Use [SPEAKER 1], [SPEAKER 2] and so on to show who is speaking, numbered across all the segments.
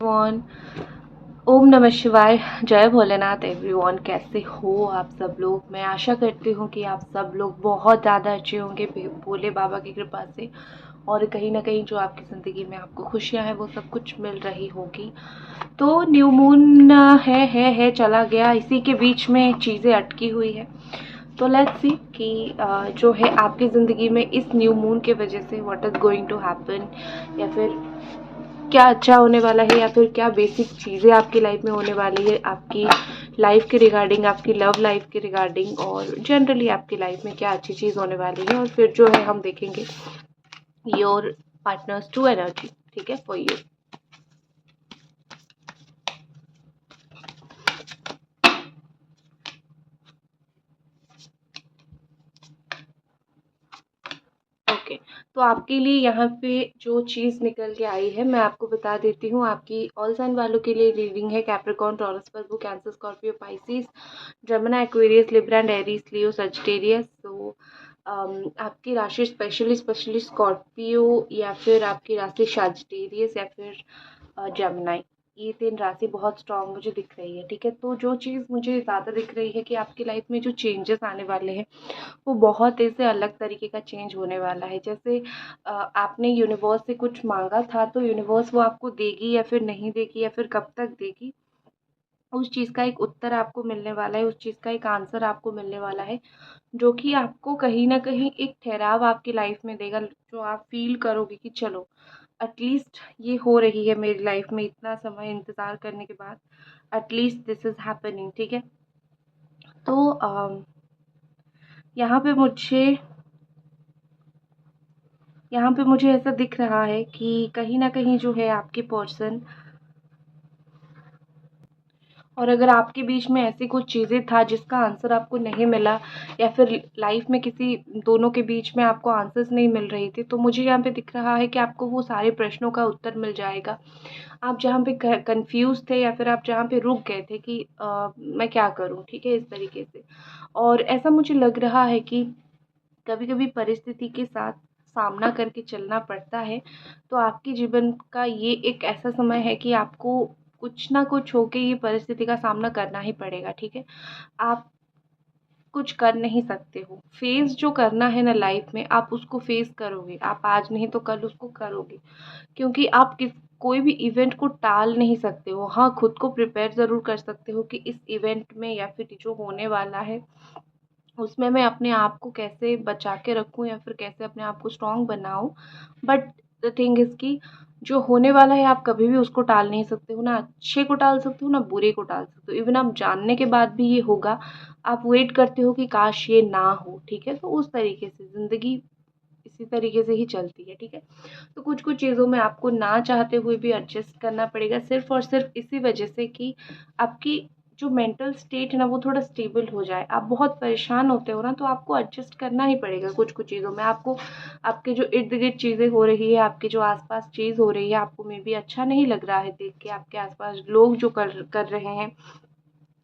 [SPEAKER 1] Everyone, ओम नमः शिवाय। जय भोलेनाथ। एवरीवन, कैसे हो आप सब लोग? मैं आशा करती हूँ कि आप सब लोग बहुत ज़्यादा अच्छे होंगे भोले बाबा की कृपा से, और कहीं ना कहीं जो आपकी ज़िंदगी में आपको खुशियाँ हैं वो सब कुछ मिल रही होगी। तो न्यू मून है चला गया, इसी के बीच में चीज़ें अटकी हुई है। तो लेट्स सी कि जो है आपकी ज़िंदगी में इस न्यू मून के वजह से what is going to happen, या फिर क्या अच्छा होने वाला है, या फिर क्या बेसिक चीज़ें आपकी लाइफ में होने वाली है, आपकी लाइफ के रिगार्डिंग, आपकी लव लाइफ के रिगार्डिंग, और जनरली आपकी लाइफ में क्या अच्छी चीज़ होने वाली है। और फिर जो है हम देखेंगे योर पार्टनर्स टू एनर्जी। ठीक है, फॉर यू। ओके, तो आपके लिए यहाँ पे जो चीज़ निकल के आई है मैं आपको बता देती हूँ। आपकी ऑल साइन वालों के लिए रीडिंग है Capricorn, taurus, Virgo, cancer, Scorpio, Pisces, Gemini, Aquarius, Libra and Aries, Leo, Sagittarius. तो आपकी राशि स्पेशली स्कॉर्पियो, या फिर आपकी राशि सजिटेरियस, या फिर जेमिनी। ये 3 राशि बहुत स्ट्रांग मुझे दिख रही है। ठीक है, तो जो चीज़ मुझे ज़्यादा दिख रही है कि आपकी लाइफ में जो चेंजेस आने वाले हैं वो बहुत ऐसे अलग तरीके का चेंज होने वाला है। जैसे आपने यूनिवर्स से कुछ मांगा था, तो यूनिवर्स वो आपको देगी या फिर नहीं देगी, या फिर कब तक देगी, उस चीज़ का एक उत्तर आपको मिलने वाला है, उस चीज़ का एक आंसर आपको मिलने वाला है, जो कि आपको कहीं न कहीं एक ठहराव आपकी लाइफ में देगा, जो आप फ़ील करोगे कि चलो एटलीस्ट ये हो रही है मेरी लाइफ में, इतना समय इंतज़ार करने के बाद एटलीस्ट दिस इज़ हैपनिंग। ठीक है, तो यहाँ पे मुझे यहाँ पे मुझे ऐसा दिख रहा है कि कहीं न कहीं जो है आपके पर्सन, और अगर आपके बीच में ऐसी कुछ चीज़ें था जिसका आंसर आपको नहीं मिला, या फिर लाइफ में किसी दोनों के बीच में आपको आंसर्स नहीं मिल रही थी, तो मुझे यहाँ पे दिख रहा है कि आपको वो सारे प्रश्नों का उत्तर मिल जाएगा। आप जहाँ पे कंफ्यूज थे, या फिर आप जहाँ पे रुक गए थे कि मैं क्या करूँ, ठीक है, इस तरीके से। और ऐसा मुझे लग रहा है कि कभी-कभी परिस्थिति के साथ सामना करके चलना पड़ता है। तो आपके जीवन का ये एक ऐसा समय है कि आपको कुछ ना कुछ होके ये परिस्थिति का सामना करना ही पड़ेगा। ठीक है, आप कुछ कर नहीं सकते हो। फेस जो करना है ना लाइफ में, आप उसको फेस करोगे। आप आज नहीं तो कल उसको करोगे, क्योंकि आप कोई भी इवेंट को टाल नहीं सकते हो। हाँ, खुद को प्रिपेयर ज़रूर कर सकते हो कि इस इवेंट में, या फिर जो होने वाला है उसमें मैं अपने आप को कैसे बचा के रखूँ, या फिर कैसे अपने आप को स्ट्रॉन्ग बनाऊँ। बट द थिंग इज़ कि जो होने वाला है आप कभी भी उसको टाल नहीं सकते हो। ना अच्छे को टाल सकते हो, ना बुरे को टाल सकते हो। इवन आप जानने के बाद भी ये होगा, आप वेट करते हो कि काश ये ना हो। ठीक है, तो उस तरीके से ज़िंदगी इसी तरीके से ही चलती है। ठीक है, तो कुछ-कुछ चीज़ों में आपको ना चाहते हुए भी एडजस्ट करना पड़ेगा, सिर्फ़ और सिर्फ़ इसी वजह से कि आपकी जो मेंटल स्टेट है ना वो थोड़ा स्टेबल हो जाए। आप बहुत परेशान होते हो ना, तो आपको एडजस्ट करना ही पड़ेगा कुछ-कुछ चीज़ों में। आपको आपके जो इर्द-गिर्द चीज़ें हो रही है, आपके जो आस-पास चीज़ हो रही है, आपको मेबी अच्छा नहीं लग रहा है देख के, आपके आस-पास लोग जो कर कर रहे हैं,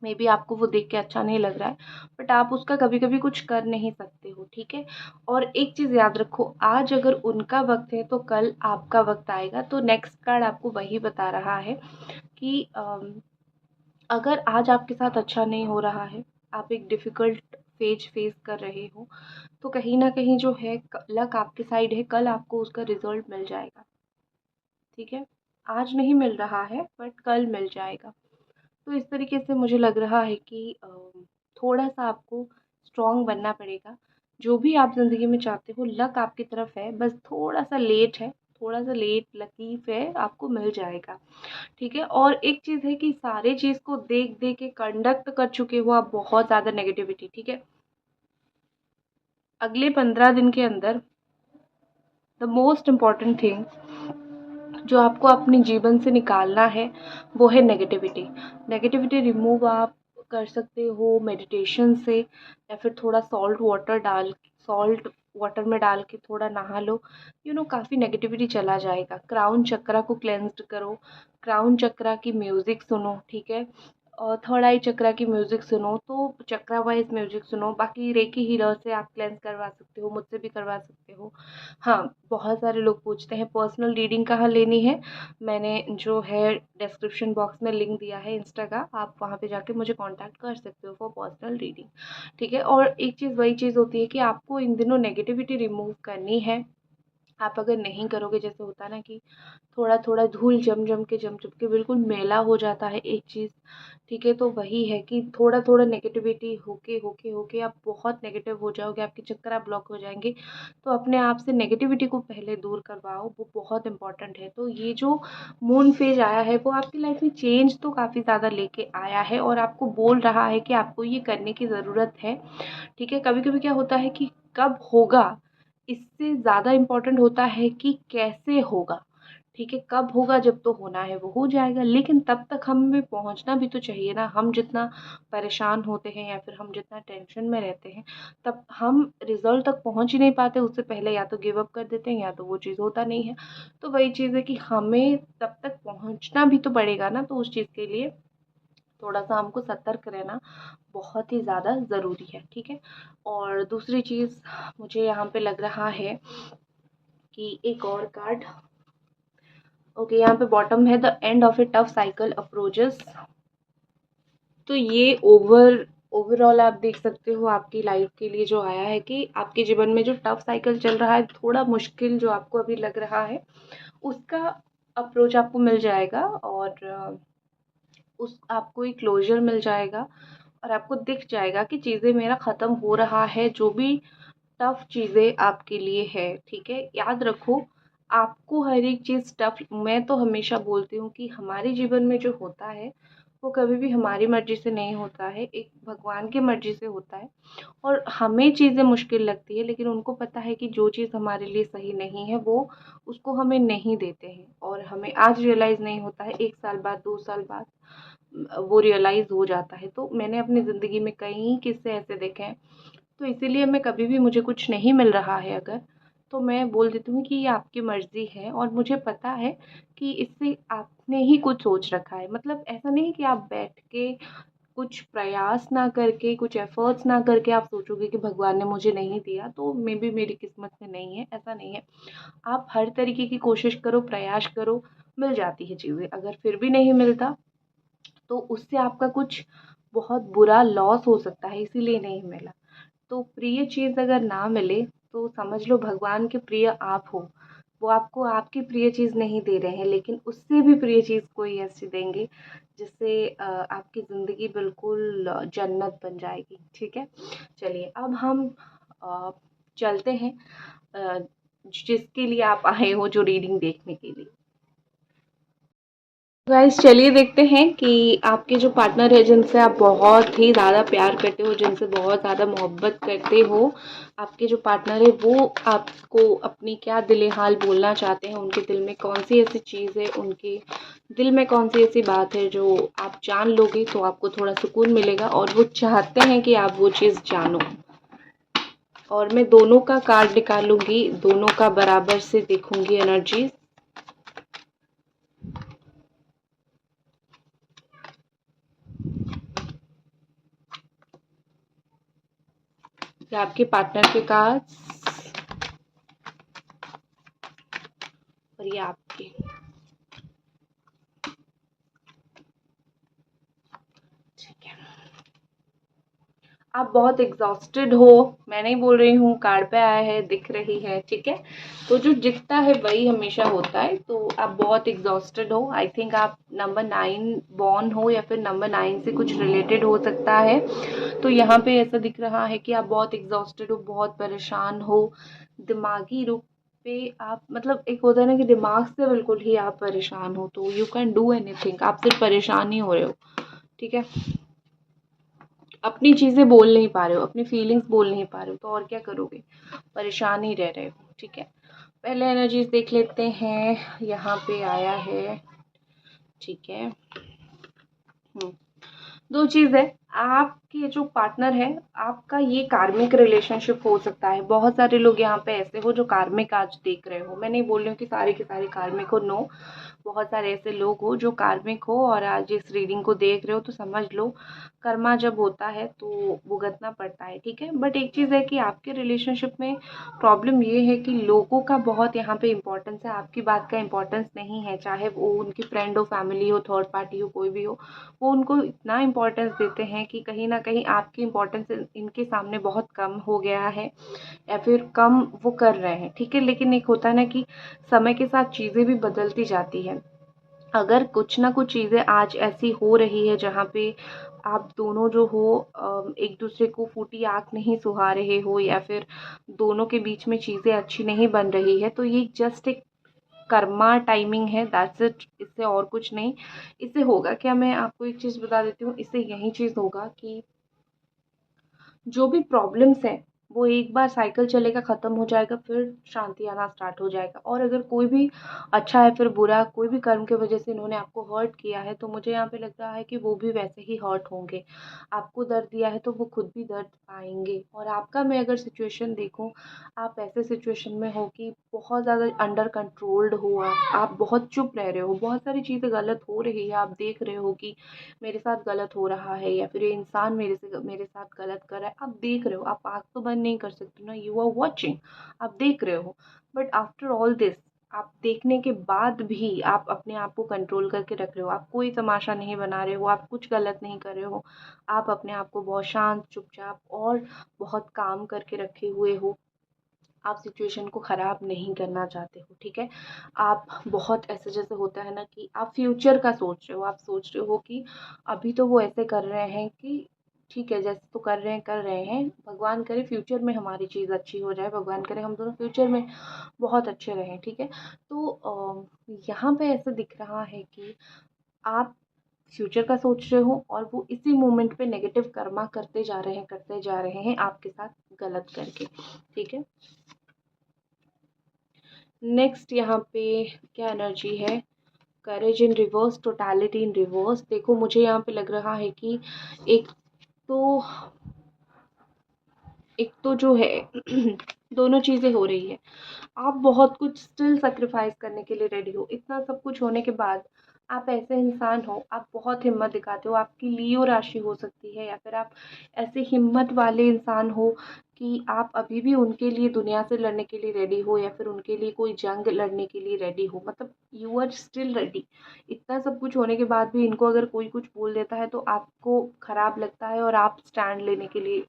[SPEAKER 1] मेबी आपको वो देख के अच्छा नहीं लग रहा है, बट आप उसका कभी-कभी कुछ कर नहीं सकते हो। ठीक है, और एक चीज़ याद रखो, आज अगर उनका वक़्त है तो कल आपका वक़्त आएगा। तो नेक्स्ट कार्ड आपको वही बता रहा है कि अगर आज आपके साथ अच्छा नहीं हो रहा है, आप एक डिफ़िकल्ट फेज फेस कर रहे हो, तो कहीं न कहीं जो है लक आपके साइड है, कल आपको उसका रिज़ल्ट मिल जाएगा। ठीक है, आज नहीं मिल रहा है बट कल मिल जाएगा। तो इस तरीके से मुझे लग रहा है कि थोड़ा-सा आपको स्ट्रॉन्ग बनना पड़ेगा। जो भी आप ज़िंदगी में चाहते हो, लक आपकी तरफ है, बस थोड़ा-सा लेट है, थोड़ा-सा लेट लकीफ़ है, आपको मिल जाएगा। ठीक है, और एक चीज़ है कि सारे चीज़ को देख-देख के कंडक्ट कर चुके हो आप बहुत ज़्यादा नेगेटिविटी। ठीक है, अगले 15 दिन के अंदर द मोस्ट इम्पोर्टेंट थिंग जो आपको अपने जीवन से निकालना है वो है नेगेटिविटी। नेगेटिविटी रिमूव आप कर सकते हो मेडिटेशन से, या फिर थोड़ा सॉल्ट वाटर में डाल के थोड़ा नहा लो। काफ़ी नेगेटिविटी चला जाएगा। क्राउन चक्रा को क्लेंस्ड करो, क्राउन चक्रा की म्यूज़िक सुनो। ठीक है, और थर्ड आई चक्रा की म्यूज़िक सुनो, तो चक्रा वाइज म्यूज़िक सुनो। बाकी रेकी हीलर से आप क्लेंस करवा सकते हो, मुझसे भी करवा सकते हो। हाँ, बहुत सारे लोग पूछते हैं पर्सनल रीडिंग कहाँ लेनी है। मैंने जो है डिस्क्रिप्शन बॉक्स में लिंक दिया है इंस्टा का, आप वहाँ पे जाके मुझे कांटेक्ट कर सकते हो फॉर पर्सनल रीडिंग, ठीक है। और एक चीज़ वही चीज़ होती है कि आपको इन दिनों नेगेटिविटी रिमूव करनी है। आप अगर नहीं करोगे, जैसे होता है ना कि थोड़ा थोड़ा धूल जम जम के बिल्कुल मैला हो जाता है एक चीज़, ठीक है। तो वही है कि थोड़ा थोड़ा नेगेटिविटी होके होके होके आप बहुत नेगेटिव हो जाओगे, आपके चक्कर ब्लॉक हो जाएंगे। तो अपने आप से नेगेटिविटी को पहले दूर करवाओ, वो बहुत इंपॉर्टेंट है। तो ये जो मून फेज आया है वो आपकी लाइफ में चेंज तो काफ़ी ज़्यादा लेके आया है और आपको बोल रहा है कि आपको ये करने की ज़रूरत है, ठीक है। कभी कभी क्या होता है कि कब होगा इससे ज़्यादा इम्पोर्टेंट होता है कि कैसे होगा, ठीक है। कब होगा, जब तो होना है वो हो जाएगा, लेकिन तब तक हमें पहुंचना भी तो चाहिए ना। हम जितना परेशान होते हैं या फिर हम जितना टेंशन में रहते हैं, तब हम रिजल्ट तक पहुंच ही नहीं पाते। उससे पहले या तो गिव अप कर देते हैं या तो वो चीज़ होता नहीं है। तो वही चीज़ है कि हमें तब तक पहुंचना भी तो पड़ेगा ना। तो उस चीज़ के लिए थोड़ा सा हमको सतर्क रहना बहुत ही ज़्यादा ज़रूरी है, ठीक है। और दूसरी चीज़ मुझे यहाँ पे लग रहा है कि एक और कार्ड, ओके, यहाँ पे बॉटम है the end of A tough cycle approaches. तो ये ओवरऑल आप देख सकते हो आपकी लाइफ के लिए जो आया है कि आपके जीवन में जो टफ साइकिल चल रहा है, थोड़ा मुश्किल जो आपको अभी लग रहा है, उसका अप्रोच आपको मिल जाएगा और उस आपको एक क्लोजर मिल जाएगा और आपको दिख जाएगा कि चीज़ें मेरा ख़त्म हो रहा है, जो भी टफ चीज़ें आपके लिए है, ठीक है। याद रखो, आपको हर एक चीज़ टफ, मैं तो हमेशा बोलती हूँ कि हमारे जीवन में जो होता है वो कभी भी हमारी मर्जी से नहीं होता है, एक भगवान की मर्जी से होता है। और हमें चीज़ें मुश्किल लगती है, लेकिन उनको पता है कि जो चीज़ हमारे लिए सही नहीं है वो उसको हमें नहीं देते हैं। और हमें आज रियलाइज़ नहीं होता है, 1 साल बाद 2 साल बाद वो रियलाइज़ हो जाता है। तो मैंने अपनी ज़िंदगी में कई किस्से ऐसे देखे हैं। तो इसीलिए मैं कभी भी, मुझे कुछ नहीं मिल रहा है अगर, तो मैं बोल देती हूँ कि ये आपकी मर्ज़ी है और मुझे पता है कि इससे आपने ही कुछ सोच रखा है। मतलब ऐसा नहीं कि आप बैठ के कुछ प्रयास ना करके, कुछ एफ़र्ट्स ना करके आप सोचोगे कि भगवान ने मुझे नहीं दिया तो मे बी मेरी किस्मत में नहीं है, ऐसा नहीं है। आप हर तरीके की कोशिश करो, प्रयास करो, मिल जाती है चीज़ें। अगर फिर भी नहीं मिलता तो उससे आपका कुछ बहुत बुरा लॉस हो सकता है, इसीलिए नहीं मिला। तो प्रिय चीज़ अगर ना मिले तो समझ लो भगवान के प्रिय आप हो। वो आपको आपकी प्रिय चीज़ नहीं दे रहे हैं, लेकिन उससे भी प्रिय चीज़ कोई ऐसी देंगे जिससे आपकी ज़िंदगी बिल्कुल जन्नत बन जाएगी, ठीक है। चलिए अब हम अ, चलते हैं जिसके लिए आप आए हो, जो रीडिंग देखने के लिए। गाइस चलिए देखते हैं कि आपके जो पार्टनर है, जिनसे आप बहुत ही ज़्यादा प्यार करते हो, जिनसे बहुत ज़्यादा मोहब्बत करते हो, आपके जो पार्टनर है वो आपको अपनी क्या दिल हाल बोलना चाहते हैं। उनके दिल में कौन सी ऐसी चीज़ है, उनके दिल में कौन सी ऐसी बात है जो आप जान लोगे तो आपको थोड़ा सुकून मिलेगा और वो चाहते हैं कि आप वो चीज़ जानो। और मैं दोनों का कार्ड निकालूंगी, दोनों का बराबर से देखूंगी एनर्जीज। ये आपके पार्टनर के कार्ड्स और ये आपके। ठीक है, आप बहुत एग्जॉस्टेड हो, मैं नहीं बोल रही हूँ, कार्ड पे आया है, दिख रही है, ठीक है। तो जो दिखता है वही हमेशा होता है। तो आप बहुत एग्जॉस्टेड हो, आई थिंक आप नंबर 9 बॉर्न हो या फिर नंबर 9 से कुछ रिलेटेड हो सकता है। तो यहाँ पे ऐसा दिख रहा है कि आप बहुत एग्जॉस्टेड हो, बहुत परेशान हो, दिमागी रूप पे आप, मतलब एक होता है ना कि दिमाग से बिल्कुल ही आप परेशान हो। तो यू कैन डू एनीथिंग, आप सिर्फ परेशान ही हो रहे हो, ठीक है। अपनी चीज़ें बोल नहीं पा रहे हो, अपनी फीलिंग्स बोल नहीं पा रहे हो, तो और क्या करोगे, परेशान ही रह रहे हो, ठीक है। पहले एनर्जीज देख लेते हैं, यहाँ पे आया है, ठीक है। दो चीज़ है, आपके जो पार्टनर है, आपका ये कार्मिक रिलेशनशिप हो सकता है। बहुत सारे लोग यहाँ पे ऐसे हो जो कार्मिक आज देख रहे हो। मैं नहीं बोल रही हूँ कि सारे के सारे कार्मिक हो, नो। बहुत सारे ऐसे लोग हो जो कार्मिक हो और आज इस रीडिंग को देख रहे हो तो समझ लो कर्मा जब होता है तो भुगतना पड़ता है, ठीक है। बट एक चीज़ है कि आपके रिलेशनशिप में प्रॉब्लम ये है कि लोगों का बहुत यहाँ पे इम्पोर्टेंस है, आपकी बात का इम्पोर्टेंस नहीं है। चाहे वो उनकी फ्रेंड हो, फैमिली हो, थर्ड पार्टी हो, कोई भी हो, वो उनको इतना इम्पोर्टेंस देते हैं कि कहीं ना कहीं आपकी इम्पोर्टेंस इनके सामने बहुत कम हो गया है या फिर कम वो कर रहे हैं, ठीक है। लेकिन एक होता है ना कि समय के साथ चीज़ें भी बदलती जाती है। अगर कुछ ना कुछ चीज़ें आज ऐसी हो रही है जहाँ पे आप दोनों जो हो एक दूसरे को फूटी आँख नहीं सुहा रहे हो या फिर दोनों के बीच में चीज़ें अच्छी नहीं बन रही है, तो ये जस्ट एक कर्मा टाइमिंग है, दैट्स इट। इससे और कुछ नहीं। इससे होगा क्या, मैं आपको एक चीज़ बता देती हूँ। इससे यही चीज़ होगा कि जो भी प्रॉब्लम्स हैं वो एक बार साइकिल चलेगा, ख़त्म हो जाएगा, फिर शांति आना स्टार्ट हो जाएगा। और अगर कोई भी अच्छा है फिर बुरा, कोई भी कर्म की वजह से इन्होंने आपको हर्ट किया है तो मुझे यहाँ पे लग रहा है कि वो भी वैसे ही हर्ट होंगे। आपको दर्द दिया है तो वो खुद भी दर्द पाएंगे। और आपका मैं अगर सिचुएशन देखूँ, आप ऐसे सिचुएशन में हो कि बहुत ज़्यादा अंडर कंट्रोल्ड हो, आप बहुत चुप रह रहे हो, बहुत सारी चीज़ें गलत हो रही है, आप देख रहे हो कि मेरे साथ गलत हो रहा है या फिर ये इंसान मेरे साथ गलत कर रहा है, आप देख रहे हो। आप आँख तो बंद नहीं कर सकते ना, यू आर वॉचिंग, आप देख रहे हो। बट आफ्टर ऑल दिस, आप देखने के बाद भी आप अपने आप को कंट्रोल करके रख रहे हो, आप कोई तमाशा नहीं बना रहे हो, आप कुछ गलत नहीं कर रहे हो। आप अपने आप को बहुत शांत, चुपचाप और बहुत काम करके रखे हुए हो। आप सिचुएशन को ख़राब नहीं करना चाहते हो, ठीक है। आप बहुत ऐसे जैसे होता है ना कि आप फ्यूचर का सोच रहे हो, आप सोच रहे हो कि अभी तो वो ऐसे कर रहे हैं कि ठीक है, जैसे तो कर रहे हैं, भगवान करे फ्यूचर में हमारी चीज़ अच्छी हो जाए, भगवान करे हम दोनों फ्यूचर में बहुत अच्छे रहें, ठीक है। तो यहाँ पे ऐसे दिख रहा है कि आप फ्यूचर का सोच रहे हो और वो इसी मोमेंट पे नेगेटिव कर्मा करते जा रहे हैं आपके साथ गलत करके, ठीक है। नेक्स्ट यहाँ पे क्या एनर्जी है, करेज इन रिवर्स, टोटलिटी इन रिवर्स। देखो मुझे यहाँ पे लग रहा है कि एक तो जो है दोनों चीज़ें हो रही है। आप बहुत कुछ स्टिल सेक्रीफाइस करने के लिए रेडी हो। इतना सब कुछ होने के बाद आप ऐसे इंसान हो, आप बहुत हिम्मत दिखाते हो। आपकी लियो राशि हो सकती है या फिर आप ऐसे हिम्मत वाले इंसान हो कि आप अभी भी उनके लिए दुनिया से लड़ने के लिए रेडी हो या फिर उनके लिए कोई जंग लड़ने के लिए रेडी हो, मतलब यू आर स्टिल रेडी। इतना सब कुछ होने के बाद भी इनको अगर कोई कुछ बोल देता है तो आपको खराब लगता है और आप स्टैंड लेने के लिए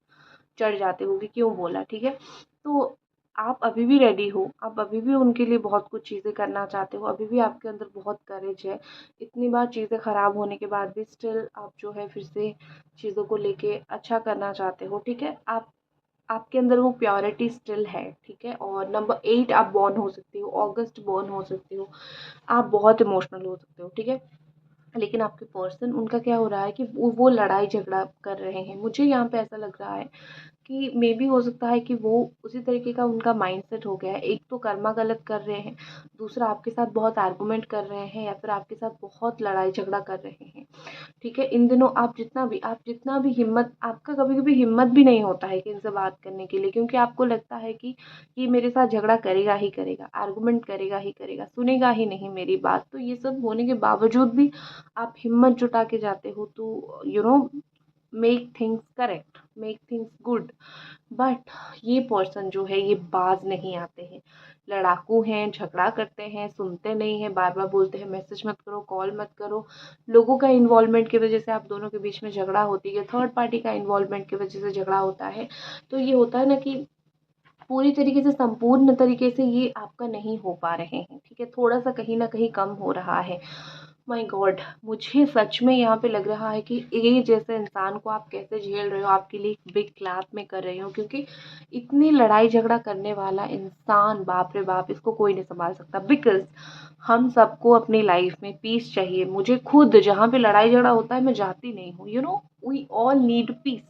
[SPEAKER 1] चढ़ जाते हो कि क्यों बोला, ठीक है। तो आप अभी भी रेडी हो, आप अभी भी उनके लिए बहुत कुछ चीज़ें करना चाहते हो, अभी भी आपके अंदर बहुत करेज है। इतनी बार चीज़ें ख़राब होने के बाद भी स्टिल आप जो है फिर से चीज़ों को लेके अच्छा करना चाहते हो, ठीक है। आप आपके अंदर वो प्योरिटी स्टिल है, ठीक है। और नंबर 8 आप बॉर्न हो सकते हो, अगस्त बॉर्न हो सकते हो, आप बहुत इमोशनल हो सकते हो, ठीक है। लेकिन आपके पर्सन, उनका क्या हो रहा है कि वो लड़ाई झगड़ा कर रहे हैं। मुझे यहाँ पे ऐसा लग रहा है कि मे बी हो सकता है कि वो उसी तरीके का उनका माइंडसेट हो गया है। एक तो कर्मा गलत कर रहे हैं, दूसरा आपके साथ बहुत आर्गुमेंट कर रहे हैं या फिर आपके साथ बहुत लड़ाई झगड़ा कर रहे हैं, ठीक है। इन दिनों आप जितना भी हिम्मत, आपका कभी कभी हिम्मत भी नहीं होता है कि इनसे बात करने के लिए, क्योंकि आपको लगता है कि ये मेरे साथ झगड़ा करेगा ही करेगा, आर्गुमेंट करेगा ही करेगा, सुनेगा ही नहीं मेरी बात। तो ये सब होने के बावजूद भी आप हिम्मत जुटा के जाते हो तो make things correct, make things good. But ये पर्सन जो है ये बाज नहीं आते हैं, लड़ाकू हैं, झगड़ा करते हैं, सुनते नहीं हैं, बार बार बोलते हैं मैसेज मत करो, कॉल मत करो। लोगों का इन्वॉल्वमेंट की वजह से आप दोनों के बीच में झगड़ा होती है, थर्ड पार्टी का इन्वॉल्वमेंट की वजह से झगड़ा होता है। तो ये होता है ना कि पूरी तरीके से, संपूर्ण तरीके से ये आपका नहीं हो पा रहे हैं, ठीक है। थोड़ा सा कहीं ना कहीं कम हो रहा है। माय गॉड, मुझे सच में यहाँ पे लग रहा है कि ये जैसे इंसान को आप कैसे झेल रहे हो, आपके लिए बिग क्लैप में कर रही हूँ, क्योंकि इतनी लड़ाई झगड़ा करने वाला इंसान, बाप रे बाप, इसको कोई नहीं संभाल सकता। बिकॉज हम सबको अपनी लाइफ में पीस चाहिए। मुझे खुद जहाँ पे लड़ाई झगड़ा होता है मैं जाती नहीं हूँ, वी ऑल नीड पीस।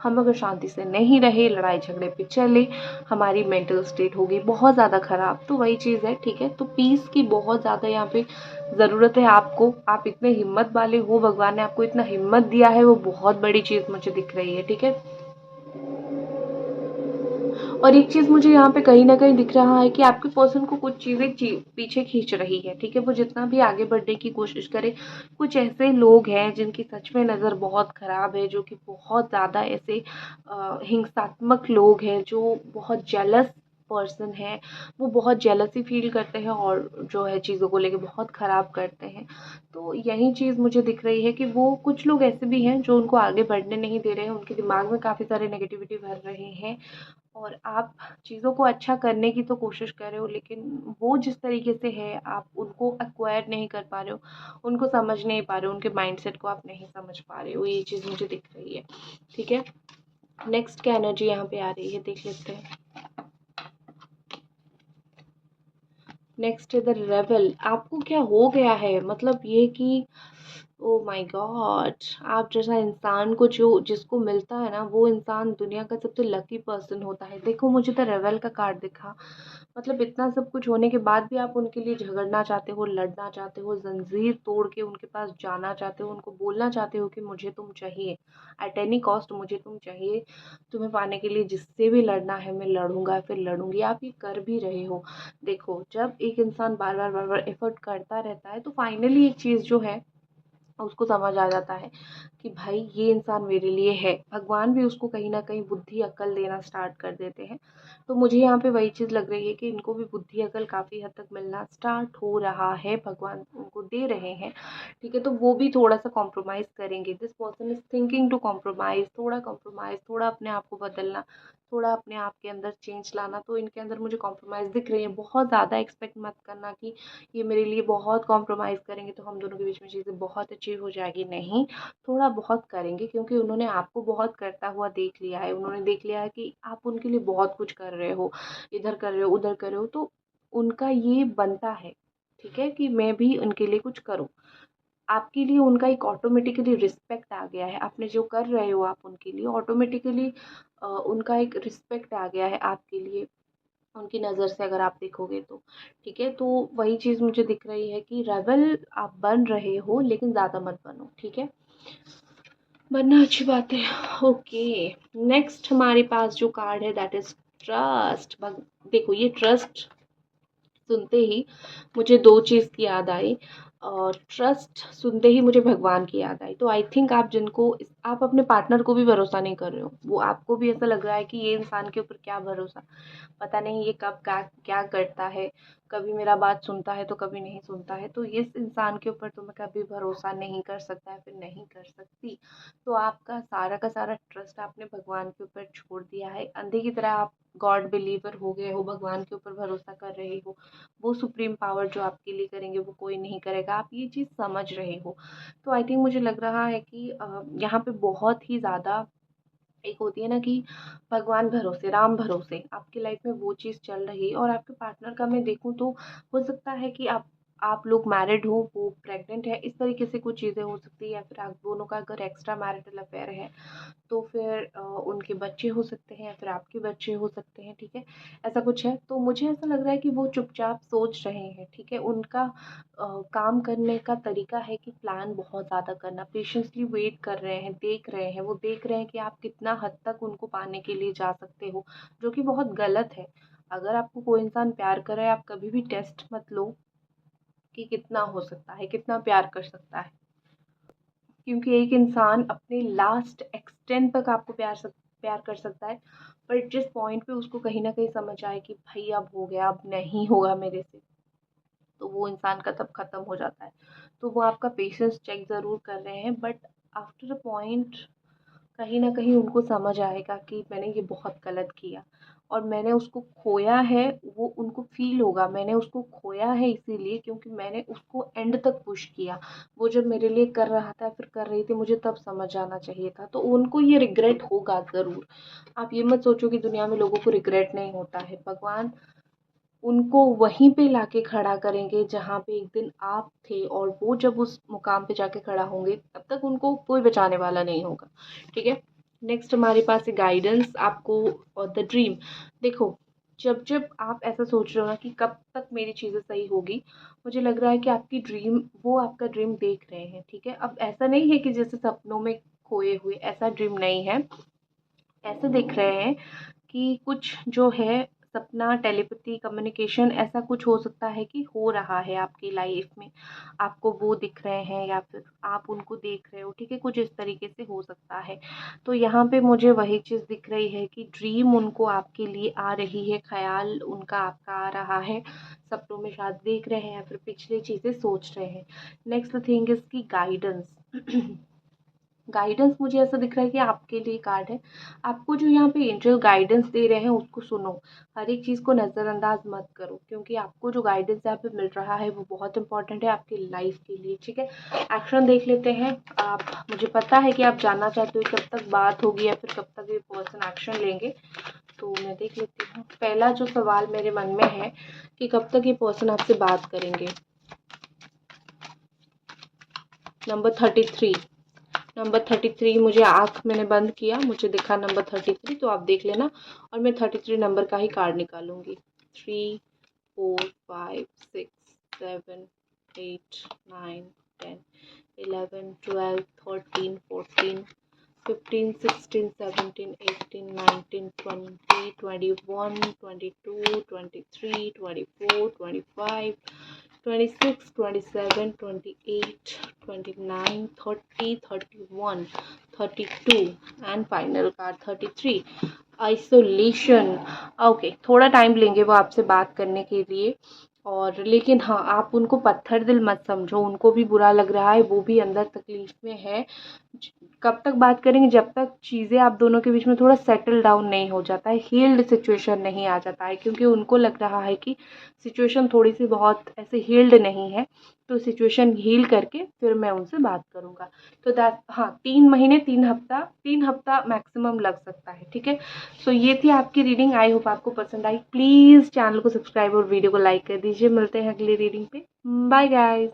[SPEAKER 1] हम अगर शांति से नहीं रहे, लड़ाई झगड़े पे चले, हमारी मेंटल स्टेट होगी बहुत ज़्यादा ख़राब। तो वही चीज़ है, ठीक है। तो पीस की बहुत ज़्यादा यहाँ पे ज़रूरत है आपको। आप इतने हिम्मत वाले हो, भगवान ने आपको इतना हिम्मत दिया है, वो बहुत बड़ी चीज़ मुझे दिख रही है, ठीक है। और एक चीज़ मुझे यहाँ पे कहीं न कहीं दिख रहा है कि आपके पर्सन को कुछ चीज़ें पीछे खींच रही है, ठीक है। वो जितना भी आगे बढ़ने की कोशिश करे, कुछ ऐसे लोग हैं जिनकी सच में नज़र बहुत ख़राब है, जो कि बहुत ज़्यादा ऐसे हिंसात्मक लोग हैं, जो बहुत जेलस पर्सन है। वो बहुत जेलसी फील करते हैं और जो है चीज़ों को लेके बहुत ख़राब करते हैं। तो यही चीज़ मुझे दिख रही है कि वो कुछ लोग ऐसे भी हैं जो उनको आगे बढ़ने नहीं दे रहे हैं, उनके दिमाग में काफ़ी सारे नेगेटिविटी भर रहे हैं। और आप चीज़ों को अच्छा करने की तो कोशिश कर रहे हो, लेकिन वो जिस तरीके से है आप उनको एक्वायर नहीं कर पा रहे हो, उनको समझ नहीं पा रहे हो, उनके माइंडसेट को आप नहीं समझ पा रहे हो। ये चीज़ मुझे दिख रही है, ठीक है। नेक्स्ट क्या एनर्जी यहाँ पे आ रही है देख लेते हैं। नेक्स्ट है द रेबल। आपको क्या हो गया है, मतलब ये कि ओ माय गॉड, आप जैसा इंसान को जो जिसको मिलता है ना, वो इंसान दुनिया का सबसे लकी पर्सन होता है। देखो मुझे तो रेवल का कार्ड दिखा, मतलब इतना सब कुछ होने के बाद भी आप उनके लिए झगड़ना चाहते हो, लड़ना चाहते हो, जंजीर तोड़ के उनके पास जाना चाहते हो, उनको बोलना चाहते हो कि मुझे तुम चाहिए, एट एनी कॉस्ट मुझे तुम चाहिए, तुम्हें पाने के लिए जिससे भी लड़ना है मैं लड़ूंगा, फिर लड़ूंगी। आप ये कर भी रहे हो। देखो जब एक इंसान बार बार एफर्ट करता रहता है तो फाइनली एक चीज़ जो है उसको समझ आ जाता है कि भाई ये इंसान मेरे लिए है। भगवान भी उसको कहीं न कहीं बुद्धि अक्ल देना स्टार्ट कर देते हैं। तो मुझे यहाँ पे वही चीज़ लग रही है कि इनको भी बुद्धि अक्ल काफ़ी हद तक मिलना स्टार्ट हो रहा है, भगवान उनको दे रहे हैं, ठीक है। तो वो भी थोड़ा-सा कॉम्प्रोमाइज़ करेंगे। This person is thinking to compromise, थोड़ा अपने आप को बदलना, थोड़ा अपने आप के अंदर चेंज लाना। तो इनके अंदर मुझे कॉम्प्रोमाइज़ दिख रही है। बहुत ज़्यादा एक्सपेक्ट मत करना कि ये मेरे लिए बहुत कॉम्प्रोमाइज़ करेंगे तो हम दोनों के बीच में चीज़ें बहुत अच्छी हो जाएगी, नहीं, थोड़ा बहुत करेंगे क्योंकि उन्होंने आपको बहुत करता हुआ देख लिया है। उन्होंने देख लिया है कि आप उनके लिए बहुत कुछ कर रहे हो, इधर कर रहे हो, उधर कर रहे हो, तो उनका ये बनता है, ठीक है, कि मैं भी उनके लिए कुछ करूँ। आपके लिए उनका एक ऑटोमेटिकली रिस्पेक्ट आ गया है, आपने जो कर रहे हो आप उनके लिए ऑटोमेटिकली उनका एक रिस्पेक्ट आ गया है आपके लिए, उनकी नज़र से अगर आप देखोगे तो, ठीक है। तो वही चीज़ मुझे दिख रही है कि रेबल आप बन रहे हो लेकिन ज़्यादा मत बनो, ठीक है। बनना अच्छी बात है, ओके। नेक्स्ट हमारे पास जो कार्ड है दैट इज़ ट्रस्ट। देखो ये ट्रस्ट सुनते ही मुझे दो चीज़ की याद आई, और ट्रस्ट सुनते ही मुझे भगवान की याद आई। तो आई थिंक आप आप अपने पार्टनर को भी भरोसा नहीं कर रहे हो, वो आपको भी ऐसा लग रहा है कि ये इंसान के ऊपर क्या भरोसा, पता नहीं ये कब क्या क्या करता है, कभी मेरा बात सुनता है तो कभी नहीं सुनता है, तो इस इंसान के ऊपर तो मैं कभी भरोसा नहीं कर सकता है, फिर नहीं कर सकती। तो आपका सारा का सारा ट्रस्ट आपने भगवान के ऊपर छोड़ दिया है, अंधे की तरह आप गॉड बिलीवर हो गए हो, भगवान के ऊपर भरोसा कर रहे हो। वो सुप्रीम पावर जो आपके लिए करेंगे वो कोई नहीं करेगा, आप ये चीज़ समझ रहे हो। तो आई थिंक मुझे लग रहा है कि यहाँ पे बहुत ही ज़्यादा एक होती है ना कि भगवान भरोसे, राम भरोसे आपकी लाइफ में वो चीज़ चल रही है। और आपके पार्टनर का मैं देखूँ तो हो सकता है कि आप लोग मैरिड हो, वो प्रेग्नेंट है, इस तरीके से कुछ चीज़ें हो सकती है, या फिर आप दोनों का अगर एक्स्ट्रा मैरिटल अफेयर है तो फिर उनके बच्चे हो सकते हैं या फिर आपके बच्चे हो सकते हैं, ठीक है, ऐसा कुछ है। तो मुझे ऐसा लग रहा है कि वो चुपचाप सोच रहे हैं, ठीक है। उनका काम करने का तरीका है कि प्लान बहुत ज़्यादा करना, पेशेंसली वेट कर रहे हैं, देख रहे हैं, वो देख रहे हैं कि आप कितना हद तक उनको पाने के लिए जा सकते हो, जो कि बहुत गलत है। अगर आपको कोई इंसान प्यार कर रहा है, आप कभी भी टेस्ट मत लो कि कितना हो सकता है, कितना प्यार कर सकता है, क्योंकि एक इंसान अपने लास्ट एक्सटेंड तक आपको प्यार कर सकता है, पर जिस पॉइंट पे उसको कहीं न कहीं समझ आए कि भाई अब हो गया, अब नहीं होगा मेरे से, तो वो इंसान का तब ख़त्म हो जाता है। तो वो आपका पेशेंस चेक ज़रूर कर रहे हैं, बट आफ्टर अ पॉइंट कहीं न कहीं उनको समझ आएगा कि मैंने ये बहुत गलत किया और मैंने उसको खोया है, वो उनको फ़ील होगा मैंने उसको खोया है इसीलिए क्योंकि मैंने उसको एंड तक पुश किया। वो जब मेरे लिए कर रहा था, फिर कर रही थी, मुझे तब समझ आना चाहिए था। तो उनको ये रिग्रेट होगा ज़रूर। आप ये मत सोचो कि दुनिया में लोगों को रिग्रेट नहीं होता है। भगवान उनको वहीं पे लाके खड़ा करेंगे जहाँ पे एक दिन आप थे, और वो जब उस मुकाम पे जाके खड़ा होंगे तब तक उनको कोई बचाने वाला नहीं होगा, ठीक है। नेक्स्ट हमारे पास है गाइडेंस आपको और द ड्रीम। देखो, जब जब आप ऐसा सोच रहे हो ना कि कब तक मेरी चीज़ें सही होगी, मुझे लग रहा है कि आपकी ड्रीम, वो आपका ड्रीम देख रहे हैं, ठीक है। अब ऐसा नहीं है कि जैसे सपनों में खोए हुए, ऐसा ड्रीम नहीं है। ऐसे दिख रहे हैं कि कुछ जो है सपना, टेलीपैथी, कम्युनिकेशन, ऐसा कुछ हो सकता है कि हो रहा है आपकी लाइफ में। आपको वो दिख रहे हैं या फिर आप उनको देख रहे हो, ठीक है, कुछ इस तरीके से हो सकता है। तो यहाँ पे मुझे वही चीज़ दिख रही है कि ड्रीम उनको आपके लिए आ रही है, ख्याल उनका आपका आ रहा है, सपनों में शायद देख रहे हैं या फिर पिछली चीज़ें सोच रहे हैं। नेक्स्ट थिंग इज़ की गाइडेंस। गाइडेंस मुझे ऐसा दिख रहा है कि आपके लिए कार्ड है। आपको जो यहाँ पे एंजल गाइडेंस दे रहे हैं उसको सुनो। हर एक चीज़ को नज़रअंदाज मत करो, क्योंकि आपको जो गाइडेंस यहाँ पे मिल रहा है वो बहुत इंपॉर्टेंट है आपकी लाइफ के लिए, ठीक है। एक्शन देख लेते हैं। आप, मुझे पता है कि आप जानना चाहते हो कब तक बात होगी या फिर कब तक ये पर्सन एक्शन लेंगे। तो मैं देख लेती हूँ। पहला जो सवाल मेरे मन में है कि कब तक ये पर्सन आपसे बात करेंगे। नंबर 33। नंबर 33, मुझे आँख मैंने बंद किया, मुझे दिखा नंबर 33, तो आप देख लेना और मैं 33 नंबर का ही card निकालूंगी। 3, 4, 5, 6, 7, 8, 9, 10, 11, 12, 13, 14, 15, 16, 17, 18, 19, 20, 21, 22, 23, 24, 25, 26, 27, 28, 29, 30, 31, 32 and final card 33, isolation. Okay, थोड़ा टाइम लेंगे वो आपसे बात करने के लिए, और लेकिन हाँ, आप उनको पत्थर दिल मत समझो, उनको भी बुरा लग रहा है, वो भी अंदर तकलीफ में है। कब तक बात करेंगे, जब तक चीज़ें आप दोनों के बीच में थोड़ा सेटल डाउन नहीं हो जाता है, हील्ड सिचुएशन नहीं आ जाता है, क्योंकि उनको लग रहा है कि सिचुएशन थोड़ी सी बहुत ऐसे हील्ड नहीं है। तो सिचुएशन हील करके फिर मैं उनसे बात करूँगा। तो दैट, हाँ, 3 महीने, 3 हफ्ता मैक्सिमम लग सकता है, ठीक है। सो ये थी आपकी रीडिंग। आई होप आपको पसंद आई। प्लीज़ चैनल को सब्सक्राइब और वीडियो को लाइक कर दीजिए। मिलते हैं अगली रीडिंग पे। Bye guys.